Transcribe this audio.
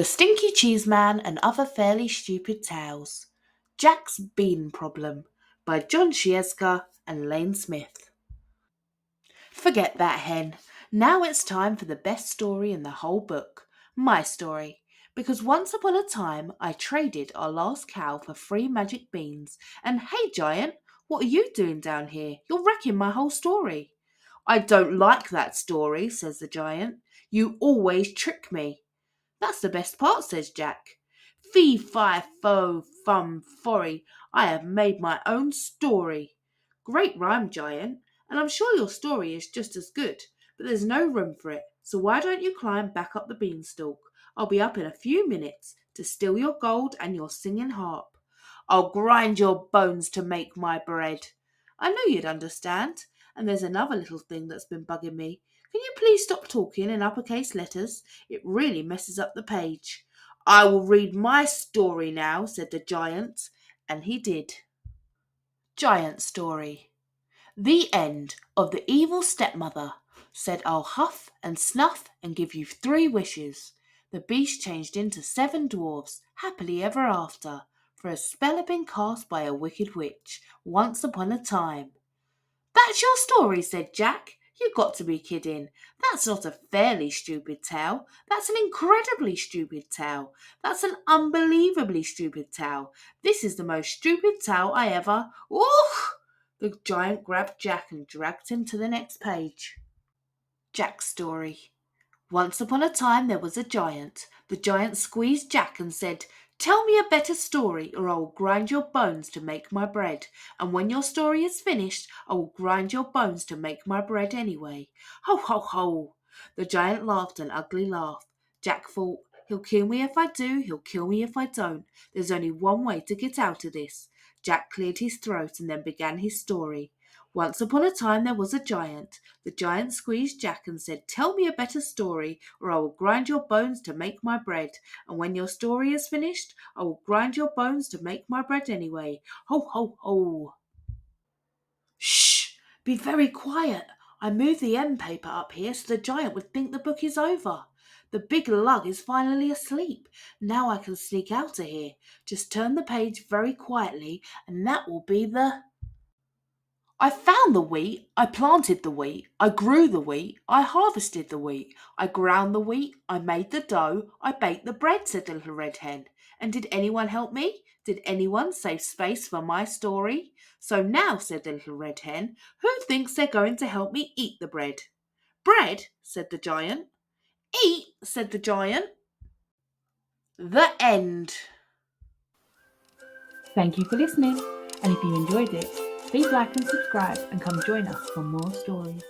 The Stinky Cheese Man and Other Fairly Stupid Tales. Jack's Bean Problem by John Scieszka and Lane Smith. Forget that, hen. Now it's time for the best story in the whole book. My story. Because once upon a time I traded our last cow for 3 magic beans. And hey, Giant, what are you doing down here? You're wrecking my whole story. I don't like that story, says the Giant. You always trick me. That's the best part, says Jack. Fee, fi, fo, fum, forry, I have made my own story. Great rhyme, Giant, and I'm sure your story is just as good, but there's no room for it, so why don't you climb back up the beanstalk? I'll be up in a few minutes to steal your gold and your singing harp. I'll grind your bones to make my bread. I knew you'd understand, and there's another little thing that's been bugging me. Can you please stop talking in uppercase letters? It really messes up the page. I will read my story now, said the Giant, and he did. Giant Story. The end of The Evil Stepmother. Said I'll huff and snuff and give you 3 wishes. The beast changed into 7 dwarfs, happily ever after, for a spell had been cast by a wicked witch, once upon a time. That's your story, said Jack. You've got to be kidding. That's not a fairly stupid tale. That's an incredibly stupid tale. That's an unbelievably stupid tale. This is the most stupid tale I ever... Oof! The Giant grabbed Jack and dragged him to the next page. Jack's story. Once upon a time there was a giant. The giant squeezed Jack and said, Tell me a better story, or I will grind your bones to make my bread. And when your story is finished, I will grind your bones to make my bread anyway. Ho, ho, ho! The giant laughed an ugly laugh. Jack thought, He'll kill me if I do, he'll kill me if I don't. There's only one way to get out of this. Jack cleared his throat and then began his story. Once upon a time there was a giant. The giant squeezed Jack and said, Tell me a better story, or I will grind your bones to make my bread. And when your story is finished, I will grind your bones to make my bread anyway. Ho, ho, ho! Shh! Be very quiet. I moved the end paper up here so the giant would think the book is over. The big lug is finally asleep. Now I can sneak out of here. Just turn the page very quietly, and that will be the... I found the wheat, I planted the wheat, I grew the wheat, I harvested the wheat, I ground the wheat, I made the dough, I baked the bread, said the little red hen. And did anyone help me? Did anyone save space for my story? So now, said the little red hen, who thinks they're going to help me eat the bread? Bread, said the giant. Eat, said the giant. The end. Thank you for listening, and if you enjoyed it, please like and subscribe and come join us for more stories.